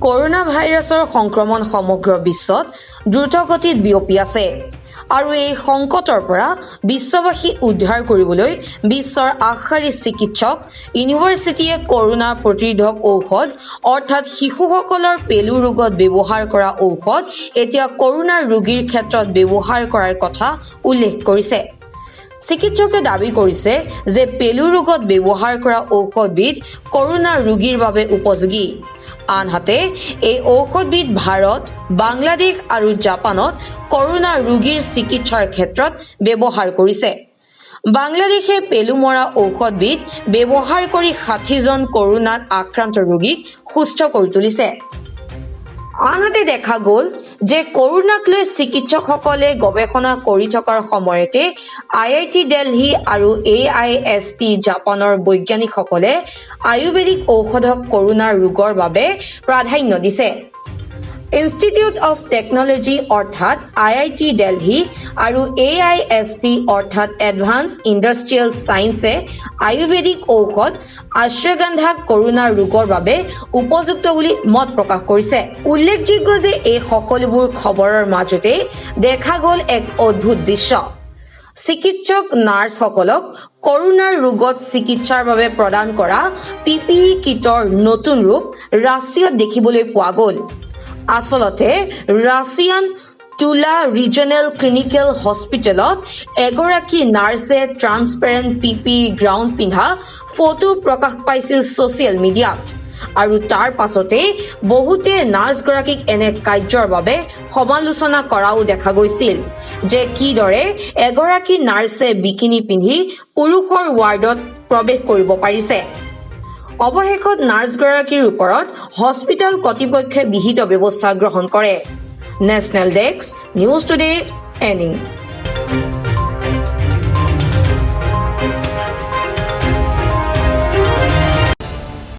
Corona ভাইৰাছৰ সংক্ৰমণ সমগ্ৰ বিশ্বত দ্ৰুতগতিত বিয়পি আছে আৰু এই সংকটৰ পৰা বিশ্ববাসী উদ্ধাৰ কৰিবলৈ বিশ্বৰ আগশাৰী চিকিৎসক ইউনিভাৰ্চিটিয়ে কৰোনা প্ৰতিৰোধক ঔষধ অৰ্থাৎ শিশুসকলৰ পেলু ৰোগত ব্যৱহাৰ কৰা ঔষধ এতিয়া কৰোনাৰ ৰোগীৰ ক্ষেত্ৰত ব্যৱহাৰ কৰাৰ কথা উল্লেখ কৰিছে। চিকিৎসকে দাবী কৰিছে যে পেলু ৰোগত ব্যৱহাৰ কৰা ঔষধবিধ কৰোনাৰ ৰোগীৰ বাবে উপযোগী। আনহাতে এই ঔষধবিধ ভাৰত, বাংলাদেশ আৰু জাপানত কৰোনা ৰোগীৰ চিকিৎসাৰ ক্ষেত্ৰত ব্যৱহাৰ কৰিছে। বাংলাদেশে পেলু মৰা ঔষধবিধ ব্যৱহাৰ কৰি 60জন কৰোনাত আক্ৰান্ত ৰোগীক সুস্থ কৰি তুলিছে। আনহাতে দেখা গ'ল যে কৰোনাক লৈ চিকিৎসকসকলে গৱেষণা কৰি থকাৰ সময়তে IIT দিল্লী আৰু AIST জাপানৰ বৈজ্ঞানিকসকলে আয়ুৰ্বেদিক ঔষধক কৰোনাৰ ৰোগৰ বাবে প্ৰাধান্য দিছে। ইনষ্টিটিউট অফ টেকনলজি অৰ্থাৎ IIT দিল্লী আৰু AIST অৰ্থাৎ এডভান্স ইণ্ডাষ্ট্ৰিয়েল ছায়েন্সে আয়ুৰ্বেদিক ঔষধ আশ্বাগান্ধাক কৰোনাৰ ৰোগৰ বাবে উপযুক্ত বুলি মত প্ৰকাশ কৰিছে। উল্লেখযোগ্য যে এই সকলোবোৰ খবৰৰ মাজতে দেখা গ'ল এক অদ্ভুত দৃশ্য। চিকিৎসক নাৰ্ছসকলক কৰোনাৰ ৰোগত চিকিৎসাৰ বাবে প্ৰদান কৰা PPE কিটৰ নতুন ৰূপ ৰাছিয়াত দেখিবলৈ পোৱা গ'ল। আচলতে ৰাছিয়ান টুলা ৰিজনেল ক্লিনিকেল হস্পিটেলত এগৰাকী নাৰ্ছে ট্ৰান্সপেৰেণ্ট PPE গ্ৰাউণ্ড পিন্ধা ফটো প্ৰকাশ পাইছিল ছ'চিয়েল মিডিয়াত আৰু তাৰ পাছতে বহুতে নাৰ্ছগৰাকীক এনে কাৰ্যৰ বাবে সমালোচনা কৰাও দেখা গৈছিল যে কিদৰে এগৰাকী নাৰ্ছে বিকিনি পিন্ধি পুৰুষৰ ৱাৰ্ডত প্ৰৱেশ কৰিব পাৰিছে। অৱশেষত নাৰ্ছগৰাকীৰ ওপৰত হস্পিটেল কৰ্তৃপক্ষই বিহিত ব্যৱস্থা গ্ৰহণ কৰে। National desk, news today, any.